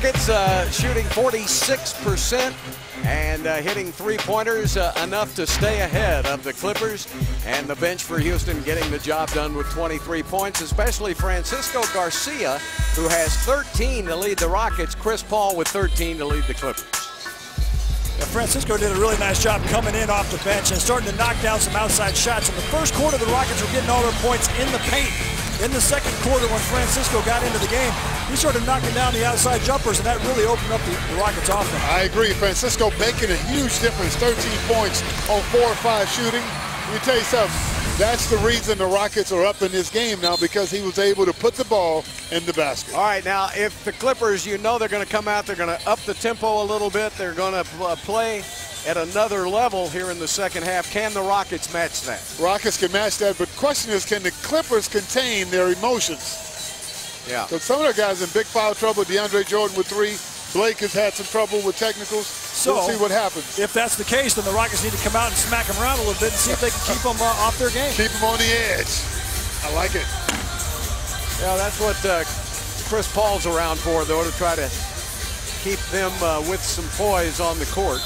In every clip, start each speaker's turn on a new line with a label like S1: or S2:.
S1: Rockets shooting 46% and hitting three-pointers enough to stay ahead of the Clippers. And the bench for Houston getting the job done with 23 points, especially Francisco Garcia, who has 13 to lead the Rockets. Chris Paul with 13 to lead the Clippers.
S2: Yeah, Francisco did a really nice job coming in off the bench and starting to knock down some outside shots. In the first quarter, the Rockets were getting all their points in the paint. In the second quarter, when Francisco got into the game, he started knocking down the outside jumpers, and that really opened up the Rockets' offense.
S3: I agree. Francisco making a huge difference, 13 points on 4 or 5 shooting. Let me tell you something. That's the reason the Rockets are up in this game now, because he was able to put the ball in the basket.
S1: All right, now, if the Clippers, you know they're going to come out, they're going to up the tempo a little bit, they're going to play at another level here in the second half. Can the Rockets match that?
S3: Rockets can match that, but the question is, can the Clippers contain their emotions?
S1: Yeah.
S3: So some of their guys in big foul trouble. DeAndre Jordan with 3. Blake has had some trouble with technicals.
S2: So
S3: we'll see what happens.
S2: If that's the case, then the Rockets need to come out and smack them around a little bit and see if they can keep them off their game.
S3: Keep them on the edge. I like it.
S1: Yeah, that's what Chris Paul's around for, though, to try to keep them with some poise on the court.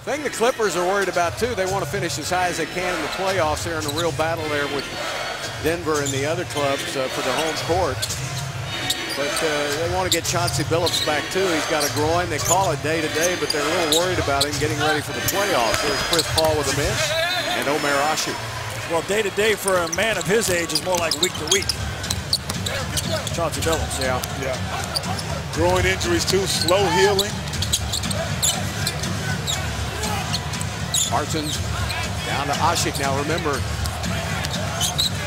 S1: The thing the Clippers are worried about, too, they want to finish as high as they can in the playoffs. They're in a real battle there with Denver and the other clubs for the home court. But they want to get Chauncey Billups back, too. He's got a groin. They call it day-to-day, but they're a little worried about him getting ready for the playoffs. There's Chris Paul with a miss and Omer Asik.
S2: Well, day-to-day for a man of his age is more like week-to-week. Chauncey Billups.
S3: Yeah. Groin injuries, too. Slow healing.
S1: Parsons down to Asik. Now, remember,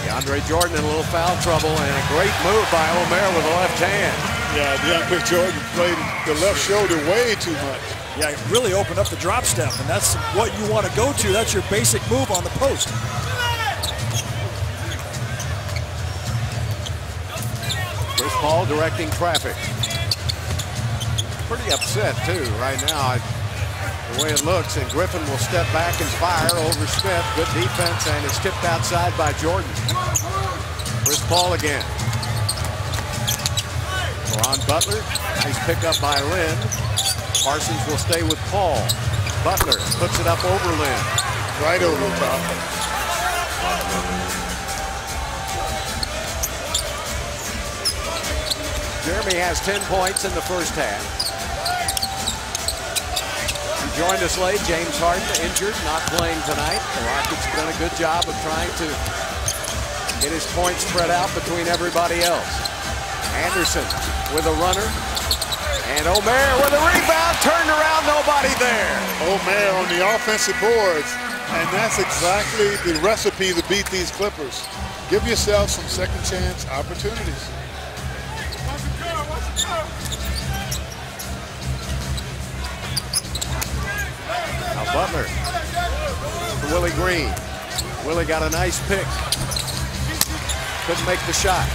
S1: DeAndre Jordan in a little foul trouble, and a great move by Omer with the left hand.
S3: Yeah, DeAndre Jordan played the left shoulder way too much.
S2: Yeah, it really opened up the drop step, and that's what you want to go to. That's your basic move on the post.
S1: Chris Paul directing traffic. Pretty upset, too, right now. The way it looks, and Griffin will step back and fire over Smith. Good defense, and it's tipped outside by Jordan. Chris Paul again. Ron Butler, nice pickup by Lynn. Parsons will stay with Paul. Butler puts it up over Lynn.
S3: Right over the top.
S1: Jeremy has 10 points in the first half. Joined us late. James Harden injured, not playing tonight. The Rockets have done a good job of trying to get his points spread out between everybody else. Anderson with a runner. And Omer with a rebound. Turned around, nobody there.
S3: Omer on the offensive boards. And that's exactly the recipe to beat these Clippers. Give yourself some second chance opportunities.
S1: Now Butler to Willie Green. Willie got a nice pick. Couldn't make the shot.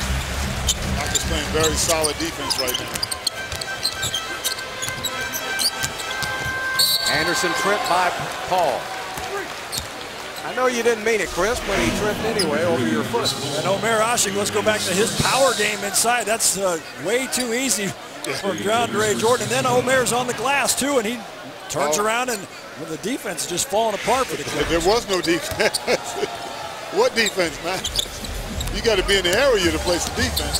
S3: Rockets playing very solid defense right now.
S1: Anderson tripped by Paul. I know you didn't mean it, Chris, but he tripped anyway over your foot.
S2: And Omer Asik, let's go back to his power game inside. That's way too easy for DeAndre Jordan. And then Omer's on the glass, too, and he turns around, and the defense is just falling apart for the Clippers.
S3: There was no defense. What defense, man? You got to be in the area to play some defense.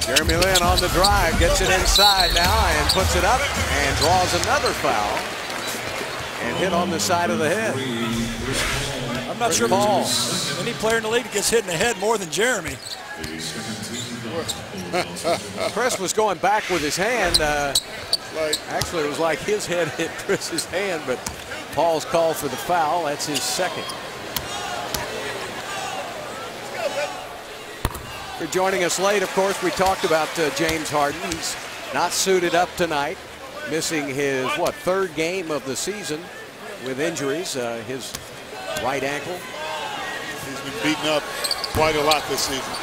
S1: Jeremy Lin on the drive, gets it inside now and puts it up and draws another foul. And hit on the side of the head.
S2: I'm not sure
S1: Paul.
S2: Any player in the league gets hit in the head more than Jeremy.
S1: Chris was going back with his hand. Actually, it was like his head hit Chris's hand, but Paul's called for the foul. That's his second. For joining us late, of course, we talked about James Harden. He's not suited up tonight, missing his, third game of the season with injuries, his right ankle.
S3: He's been beaten up quite a lot this season.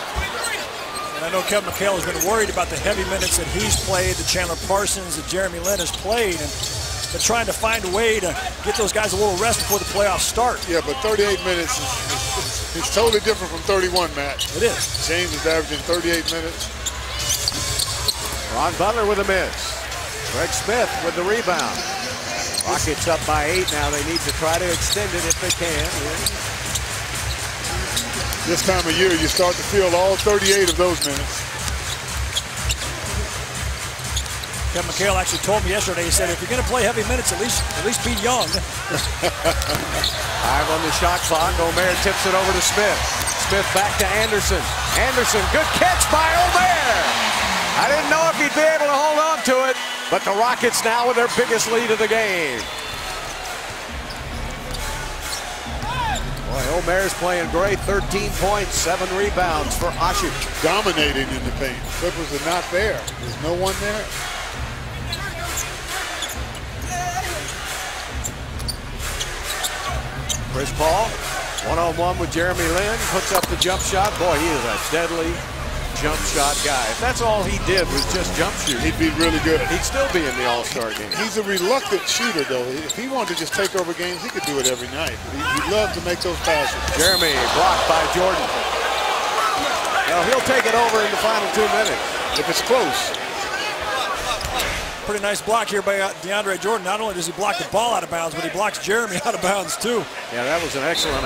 S2: And I know Kevin McHale has been worried about the heavy minutes that he's played, the Chandler Parsons, that Jeremy Lin has played, and they're trying to find a way to get those guys a little rest before the playoffs start.
S3: Yeah, but 38 minutes is totally different from 31, Matt.
S2: It is.
S3: James is averaging 38 minutes.
S1: Ron Butler with a miss. Greg Smith with the rebound. Rockets up by 8 now. They need to try to extend it if they can.
S3: This time of year, you start to feel all 38 of those minutes.
S2: Kevin McHale actually told me yesterday, he said, if you're going to play heavy minutes, at least be young.
S1: 5 on the shot clock. Omer tips it over to Smith. Smith back to Anderson. Anderson, good catch by Omer. I didn't know if he'd be able to hold on to it, but the Rockets now with their biggest lead of the game. Boy, Omer's playing great. 13 points, 7 rebounds for Ashik.
S3: Dominating in the paint. Clippers are not there. There's no one there.
S1: Chris Paul, one-on-one with Jeremy Lin, puts up the jump shot. Boy, he is a deadly jump shot guy. If that's all he did was just jump shoot,
S3: he'd be really good.
S1: He'd still be in the All-Star game.
S3: He's a reluctant shooter, though. If he wanted to just take over games, he could do it every night. He loves to make those passes. Jeremy
S1: blocked by Jordan. Well, he'll take it over in the final 2 minutes
S3: if it's close.
S2: Pretty nice block here by DeAndre Jordan. Not only does he block the ball out of bounds, but he blocks Jeremy out of bounds too.
S1: Yeah, that was an excellent,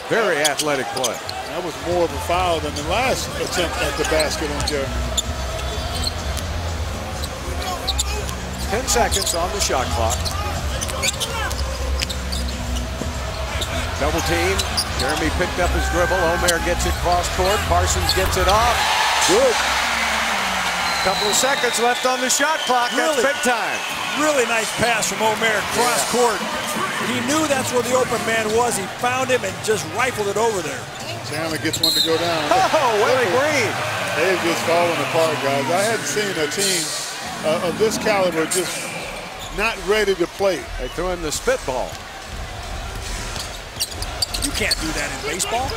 S1: very athletic play.
S3: That was more of a foul than the last attempt at the basket on Jeremy.
S1: 10 seconds on the shot clock. Double team. Jeremy picked up his dribble. Omer gets it cross court. Parsons gets it off. Good. Couple of seconds left on the shot clock. That's big time.
S2: Really nice pass from Omer cross court. He knew that's where the open man was. He found him and just rifled it over there.
S3: Chandler gets one to go down.
S1: Oh, Willie Green.
S3: They've just fallen apart, guys. I hadn't seen a team of this caliber just not ready to play.
S1: They threw in the spitball.
S2: You can't do that in baseball.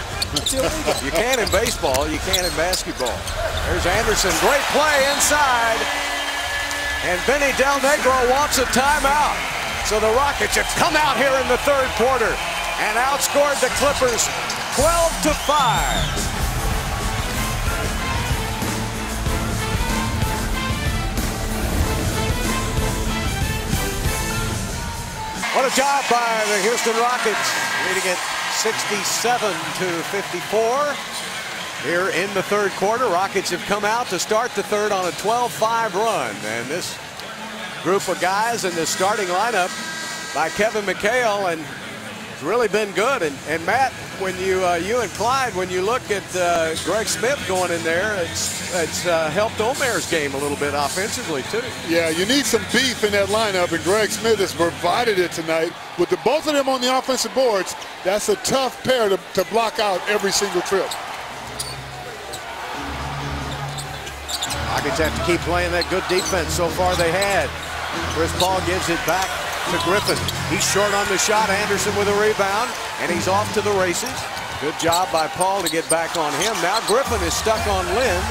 S1: You can in baseball, you can in basketball. There's Anderson, great play inside. And Vinny Del Negro wants a timeout. So the Rockets have come out here in the 3rd quarter and outscored the Clippers 12-5. What a job by the Houston Rockets, leading it 67-54. Here in the 3rd quarter, Rockets have come out to start the 3rd on a 12-5 run. And this group of guys in the starting lineup by Kevin McHale, and it's really been good. And Matt, when you and Clyde, when you look at Greg Smith going in there, it's helped Omer's game a little bit offensively too.
S3: Yeah, you need some beef in that lineup, and Greg Smith has provided it tonight. With both of them on the offensive boards, that's a tough pair to block out every single trip.
S1: Rockets have to keep playing that good defense. So far they had. Chris Paul gives it back to Griffin. He's short on the shot. Anderson with a rebound, and he's off to the races. Good job by Paul to get back on him. Now Griffin is stuck on Lin.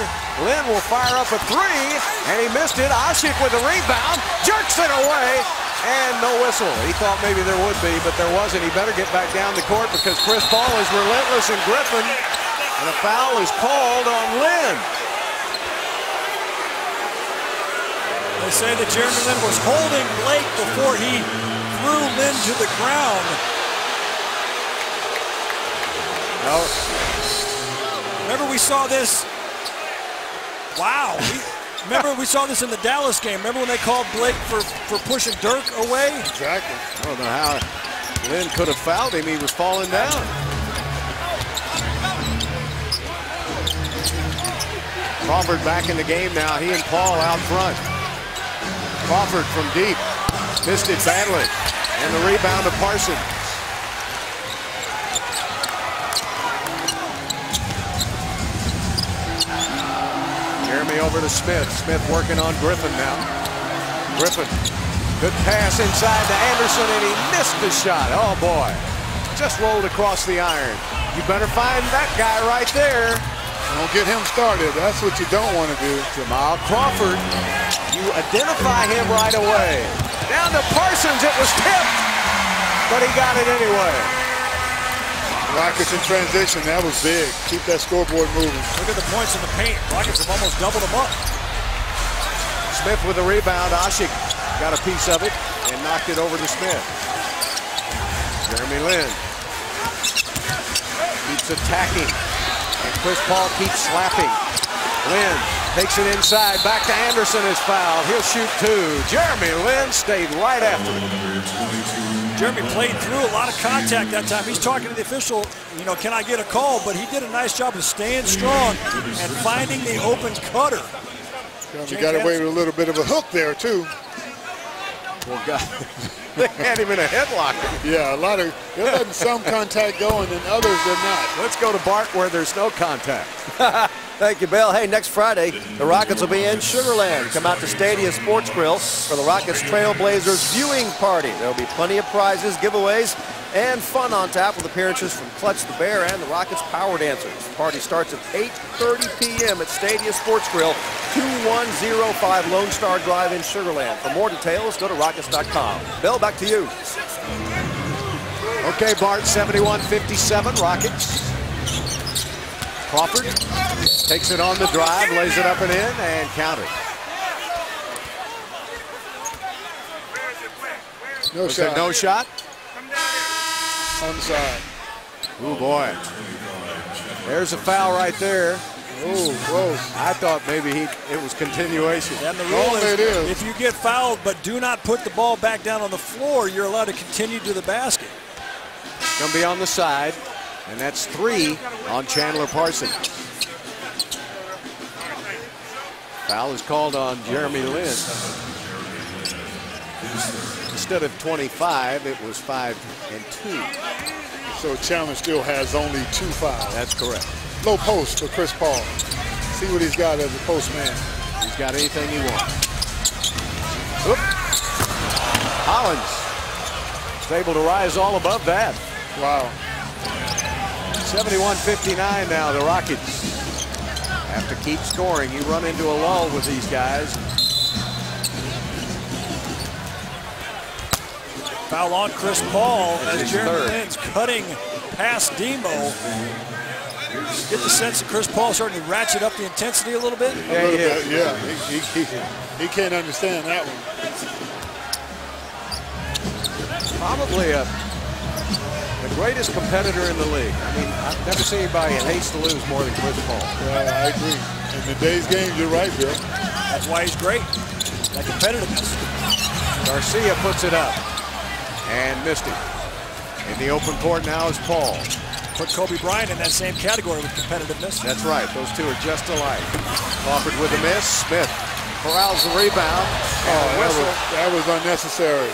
S1: Lin will fire up a 3, and he missed it. Ashik with a rebound, jerks it away, and no whistle. He thought maybe there would be, but there wasn't. He better get back down the court because Chris Paul is relentless in Griffin, and a foul is called on Lin.
S2: They say that Jeremy Lin was holding Blake before he threw Lin to the ground.
S1: No.
S2: Remember we saw this. Wow. Remember we saw this in the Dallas game. Remember when they called Blake for pushing Dirk away?
S3: Exactly.
S1: I don't know how Lin could have fouled him. He was falling down. Crawford back in the game now. He and Paul out front. Crawford from deep. Missed it badly. And the rebound to Parsons. Jeremy over to Smith. Smith working on Griffin now. Griffin. Good pass inside to Anderson, and he missed the shot. Oh, boy. Just rolled across the iron. You better find that guy right there.
S3: Don't get him started. That's what you don't want to do.
S1: Jamal Crawford. You identify him right away. Down to Parsons. It was tipped, but he got it anyway.
S3: Rockets in transition. That was big. Keep that scoreboard moving.
S2: Look at the points in the paint. Rockets have almost doubled them up.
S1: Smith with the rebound. Ashik got a piece of it and knocked it over to Smith. Jeremy Lin keeps attacking, and Chris Paul keeps slapping. Lin takes it inside, back to Anderson is fouled. He'll shoot two. Jeremy Lin stayed right after it.
S2: Jeremy played through a lot of contact that time. He's talking to the official, you know, can I get a call? But he did a nice job of staying strong and finding the open cutter.
S3: He got away with a little bit of a hook there, too.
S1: Poor guy. They had him in a headlock.
S3: Yeah, they're letting some contact go, and then others they're not.
S1: Let's go to Bart where there's no contact.
S4: Thank you, Bill. Hey, next Friday, the Rockets will be in Sugar Land. Come out to Stadia Sports Grill for the Rockets Trailblazers viewing party. There will be plenty of prizes, giveaways, and fun on tap with appearances from Clutch the Bear and the Rockets Power Dancers. The party starts at 8:30 p.m. at Stadia Sports Grill, 2105 Lone Star Drive in Sugar Land. For more details, go to Rockets.com. Bill, back to you.
S1: Okay, Bart, 71-57, Rockets. Crawford takes it on the drive, lays it up and in, and counted.
S3: No shot.
S1: No shot?
S3: Onside.
S1: Oh, boy. There's a foul right there.
S3: Oh, close.
S1: I thought maybe it was continuation.
S2: And the rule is if you get fouled but do not put the ball back down on the floor, you're allowed to continue to the basket.
S1: Going to be on the side, and that's 3 on Chandler Parsons. Foul is called on Jeremy Lin. Instead of 25, it was 5 and 2.
S3: So Chandler still has only 2 fouls.
S1: That's correct.
S3: Low post for Chris Paul. See what he's got as a post man.
S1: He's got anything he wants. Oop. Hollins is able to rise all above that.
S3: Wow.
S1: 71-59 now, the Rockets have to keep scoring. You run into a lull with these guys.
S2: Foul on Chris Paul as Jeremy Lin's cutting past Demo. Get the sense that Chris Paul starting to ratchet up the intensity a little bit?
S3: Yeah, a little bit, yeah. He can't understand that one.
S1: Probably the greatest competitor in the league. I mean, I've never seen anybody that hates to lose more than Chris Paul.
S3: Yeah, I agree. In today's game, you're right, Bill.
S2: That's why he's great. That competitiveness.
S1: Garcia puts it up and missed it. In the open court now is Paul.
S2: Put Kobe Bryant in that same category with competitiveness.
S1: That's right. Those two are just alike. Crawford with a miss. Smith corrals the rebound.
S3: That was unnecessary.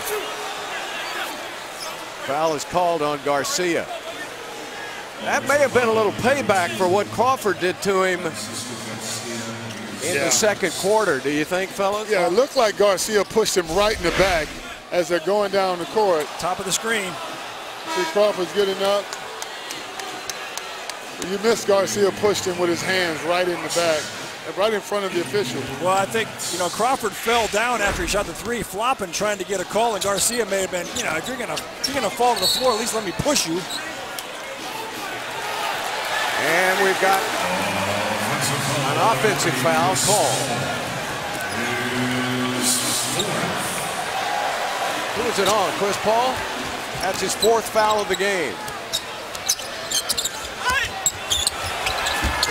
S1: Foul is called on Garcia. That may have been a little payback for what Crawford did to him in the second quarter. Do you think, fellas?
S3: Yeah, it looked like Garcia pushed him right in the back as they're going down the court.
S2: Top of the screen.
S3: See Crawford's getting up. You missed Garcia pushed him with his hands right in the back, right in front of the official.
S2: Well, I think, you know, Crawford fell down after he shot the 3, flopping, trying to get a call, and Garcia may have been, you know, if you're gonna fall to the floor, at least let me push you.
S1: And we've got an offensive foul called. Who is it on? Chris Paul? That's his 4th foul of the game.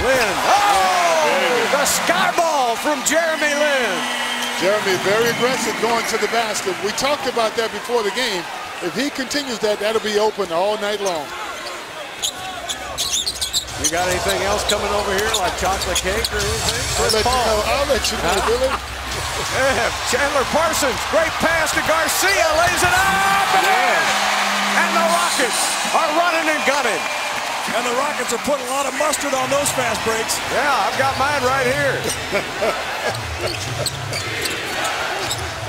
S1: Lin. Oh! The sky ball from Jeremy Lin.
S3: Jeremy very aggressive going to the basket. We talked about that before the game. If he continues that, that'll be open all night long.
S1: You got anything else coming over here, like chocolate cake or anything?
S3: I'll let you know, Billy.
S1: Yeah, Chandler Parsons, great pass to Garcia, lays it up, and the Rockets are running and gunning.
S2: And the Rockets are putting a lot of mustard on those fast breaks.
S1: Yeah, I've got mine right here.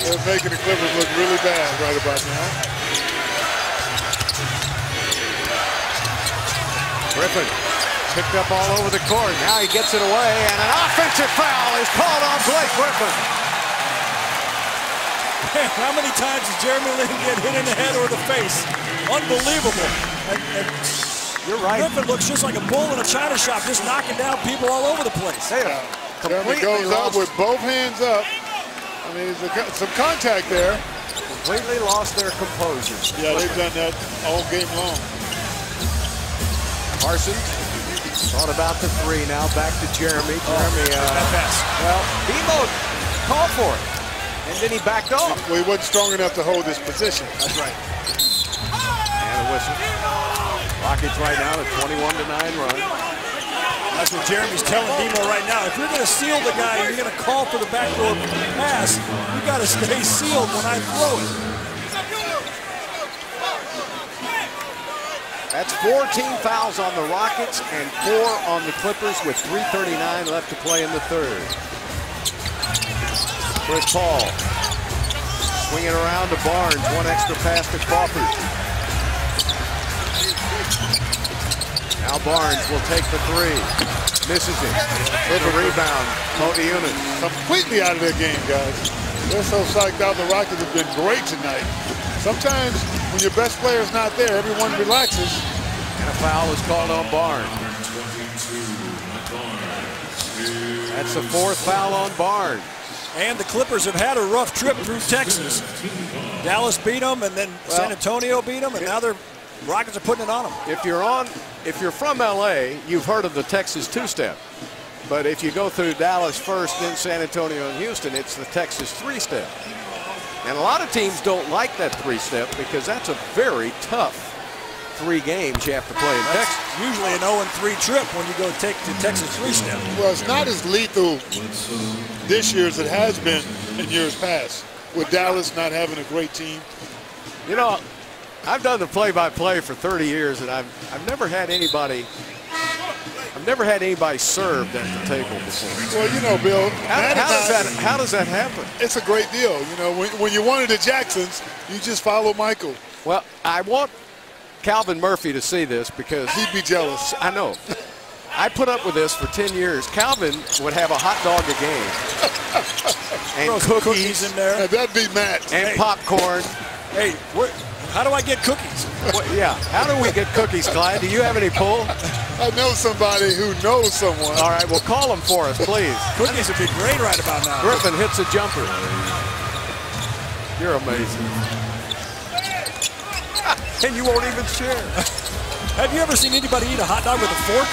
S3: They're making the Clippers look really bad right about now.
S1: Griffin picked up all over the court. Now he gets it away, and an offensive foul is called on Blake Griffin.
S2: How many times does Jeremy Lin get hit in the head or the face? Unbelievable. And
S1: you're right.
S2: Griffin looks just like a bull in a china shop, just knocking down people all over the place.
S3: Jeremy goes up with both hands up. I mean, there's some contact there.
S1: Completely lost their composure.
S3: Yeah, they've done that all game long.
S1: Parsons thought about the three. Now back to Jeremy. Jeremy,
S2: that pass.
S1: well, Demo called for it, and then he backed off.
S3: Well, he wasn't strong enough to hold his position.
S2: That's right.
S1: And a whistle. Rockets right now at 21-9 run.
S2: That's what Jeremy's telling Demo right now. If you're going to seal the guy, you're going to call for the backdoor pass, you got to stay sealed when I throw it.
S1: That's 14 fouls on the Rockets and 4 on the Clippers with 3:39 left to play in the third. Chris Paul swinging around to Barnes. One extra pass to Crawford. Now Barnes will take the three. Misses it. With a rebound. Modiunas.
S3: Completely out of their game, guys. They're so psyched out. The Rockets have been great tonight. Sometimes when your best player's not there, everyone relaxes.
S1: And a foul is called on Barnes. That's the 4th foul on Barnes.
S2: And the Clippers have had a rough trip through Texas. Dallas beat them, and then San Antonio beat them, and now the Rockets are putting it on them.
S1: If you're from LA, you've heard of the Texas two-step. But if you go through Dallas first, then San Antonio and Houston, it's the Texas three-step. And a lot of teams don't like that three-step because that's a very tough 3 games you have to play in Texas.
S2: Usually an 0-3 trip when you go take the Texas three-step.
S3: Well, it's not as lethal this year as it has been in years past, with Dallas not having a great team.
S1: You know, I've done the play-by-play for 30 years, and I've never had anybody served at the table before.
S3: Well, you know, Bill,
S1: how does that happen?
S3: It's a great deal. You know, when you're one of the Jacksons, you just follow Michael.
S1: Well, I want Calvin Murphy to see this because
S3: he'd be jealous.
S1: I know. I put up with this for 10 years. Calvin would have a hot dog a game. And cookies
S2: in there.
S3: And that'd be Matt.
S1: And popcorn.
S2: Hey, how do I get cookies?
S1: Yeah, how do we get cookies, Clyde? Do you have any pull?
S3: I know somebody who knows someone.
S1: All right, well, call them for us, please.
S2: Cookies would be great right about now.
S1: Griffin hits a jumper. You're amazing. And you won't even share.
S2: Have you ever seen anybody eat a hot dog with a fork?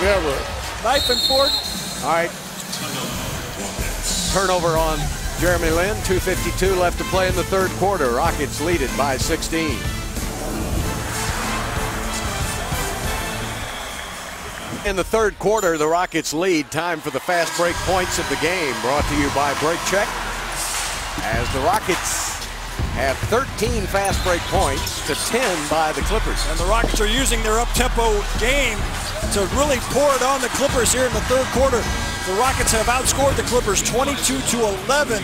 S3: Never.
S2: Knife and fork?
S1: All right. Turnover on Jeremy Lin. 2:52 left to play in the third quarter. Rockets lead it by 16. In the third quarter, the Rockets lead. Time for the fast break points of the game. Brought to you by Break Check. As the Rockets have 13 fast break points to 10 by the Clippers.
S2: And the Rockets are using their up-tempo game to really pour it on the Clippers here in the third quarter. The Rockets have outscored the Clippers 22-11,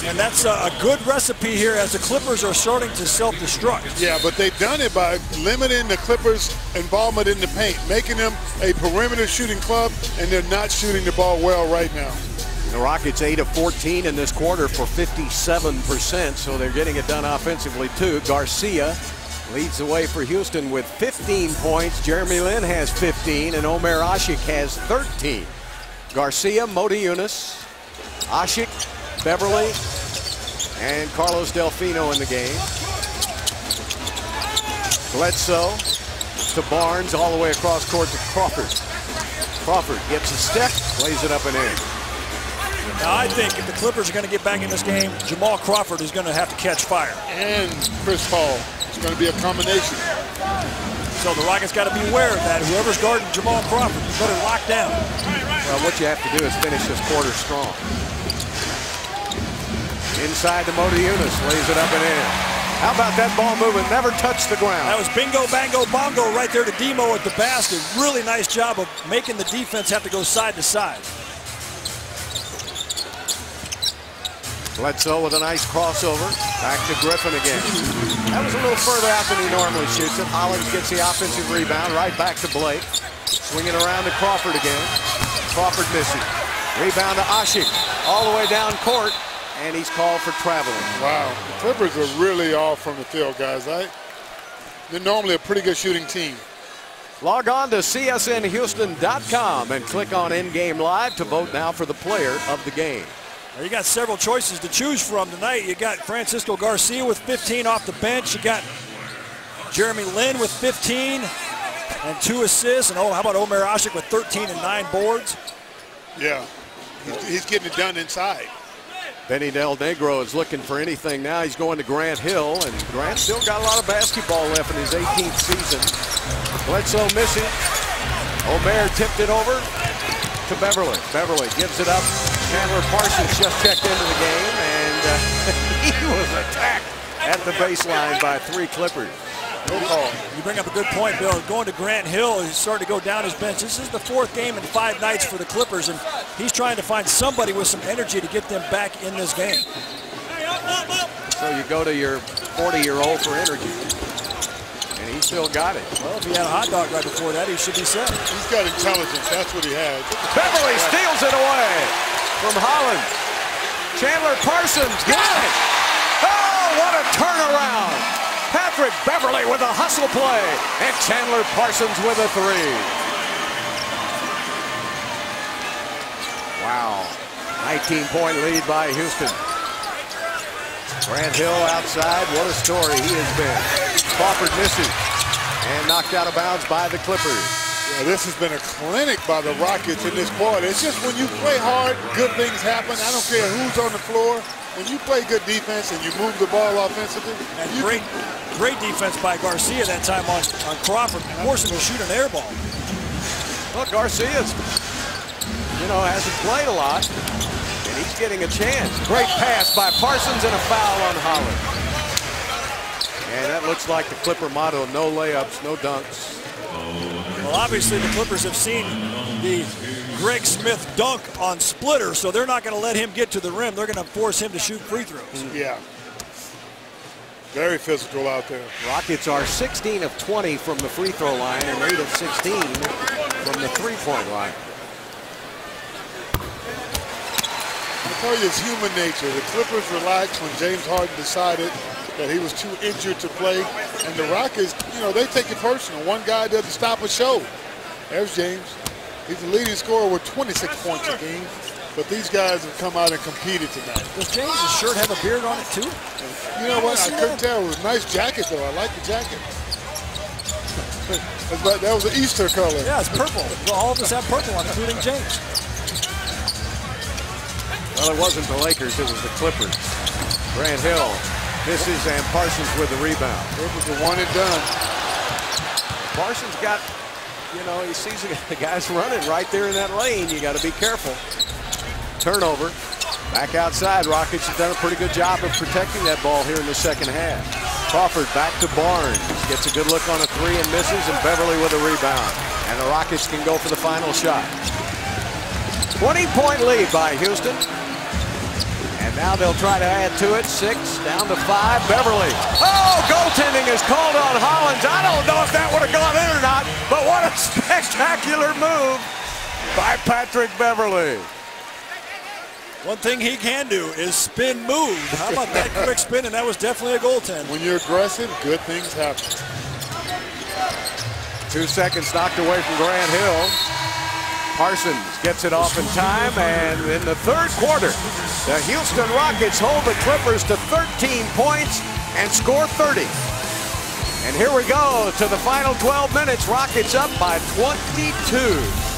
S2: and that's a good recipe here as the Clippers are starting to self-destruct.
S3: Yeah, but they've done it by limiting the Clippers' involvement in the paint, making them a perimeter shooting club, and they're not shooting the ball well right now.
S1: The Rockets 8 of 14 in this quarter for 57%, so they're getting it done offensively too. Garcia leads the way for Houston with 15 points. Jeremy Lin has 15, and Omer Asik has 13. Garcia, Modiunas, Asik, Beverly, and Carlos Delfino in the game. Bledsoe to Barnes, all the way across court to Crawford. Crawford gets a step, lays it up and in.
S2: Now, I think if the Clippers are going to get back in this game, Jamal Crawford is going to have to catch fire.
S3: And Chris Paul. It's going to be a combination.
S2: So the Rockets got to be aware of that. Whoever's guarding Jamal Crawford, you better lock down.
S1: Well, what you have to do is finish this quarter strong. Inside to Modiunas, lays it up and in. How about that ball movement? Never touched the ground.
S2: That was bingo, bango, bongo right there to Demo at the basket. Really nice job of making the defense have to go side to side.
S1: Bledsoe with a nice crossover. Back to Griffin again. That was a little further out than he normally shoots it. Hollins gets the offensive rebound. Right back to Blake. Swinging around to Crawford again. Crawford missing. Rebound to Asik. All the way down court. And he's called for traveling.
S3: Wow. The Clippers are really off from the field, guys. They're normally a pretty good shooting team.
S1: Log on to csnhouston.com and click on In Game Live to vote now for the player of the game.
S2: Now you got several choices to choose from tonight. You got Francisco Garcia with 15 off the bench. You got Jeremy Lin with 15 and 2 assists. And oh, how about Omer Ashik with 13 and 9 boards?
S3: Yeah, he's getting it done inside.
S1: Benny Del Negro is looking for anything now. He's going to Grant Hill, and Grant still got a lot of basketball left in his 18th season. Bledsoe missing. Omer tipped it over to Beverly. Beverly gives it up. Chandler Parsons just checked into the game, and he was attacked at the baseline by 3 Clippers.
S2: No call. You bring up a good point, Bill. Going to Grant Hill, he's starting to go down his bench. This is the 4th game in 5 nights for the Clippers, and he's trying to find somebody with some energy to get them back in this game.
S1: So you go to your 40-year-old for energy, and he still got it.
S2: Well, if he had a hot dog right before that, he should be set.
S3: He's got intelligence. That's what he has.
S1: Beverly steals it away from Holland. Chandler Parsons got it. Oh, what a turnaround. Patrick Beverly with a hustle play, and Chandler Parsons with a 3. Wow, 19-point lead by Houston. Grant Hill outside, what a story he has been. Crawford misses, and knocked out of bounds by the Clippers.
S3: Yeah, this has been a clinic by the Rockets in this quarter. It's just when you play hard, good things happen. I don't care who's on the floor. When you play good defense and you move the ball offensively.
S2: And great defense by Garcia that time on Crawford, forcing him to shoot an air ball.
S1: Well, Garcia's, hasn't played a lot, and he's getting a chance. Great pass by Parsons and a foul on Holland. And that looks like the Clipper motto, no layups, no dunks.
S2: Well, obviously the Clippers have seen the Greg Smith dunk on Splitter, so they're not going to let him get to the rim. They're going to force him to shoot free throws.
S3: Yeah. Very physical out there.
S1: Rockets are 16 of 20 from the free throw line and 8 of 16 from the three-point line.
S3: I tell you, it's human nature. The Clippers relaxed when James Harden decided that he was too injured to play. And the Rockets, they take it personal. One guy doesn't stop a show. There's James. He's the leading scorer with 26 points a game. But these guys have come out and competed tonight.
S2: Does James' shirt have a beard on it too?
S3: You know what? I couldn't tell. It was a nice jacket, though. I like the jacket. That was an Easter color.
S2: Yeah, it's purple. Well, all of us have purple on, including James.
S1: Well, it wasn't the Lakers. It was the Clippers. Grant Hill misses, and Parsons with the rebound.
S3: It was a one and done.
S1: Parsons got, he sees the guys running right there in that lane. You got to be careful. Turnover. Back outside. Rockets have done a pretty good job of protecting that ball here in the second half. Crawford back to Barnes. Gets a good look on a 3 and misses, and Beverly with a rebound. And the Rockets can go for the final shot. 20-point lead by Houston. And now they'll try to add to it. 6 down to 5. Beverly. Oh, goaltending is called on Hollins. I don't know if that would have gone in or not, but what a spectacular move by Patrick Beverly.
S2: One thing he can do is spin move. How about that quick spin? And that was definitely a goaltend.
S3: When you're aggressive, good things happen.
S1: 2 seconds knocked away from Grant Hill. Parsons gets it off in time, and in the third quarter, the Houston Rockets hold the Clippers to 13 points and score 30. And here we go to the final 12 minutes. Rockets up by 22.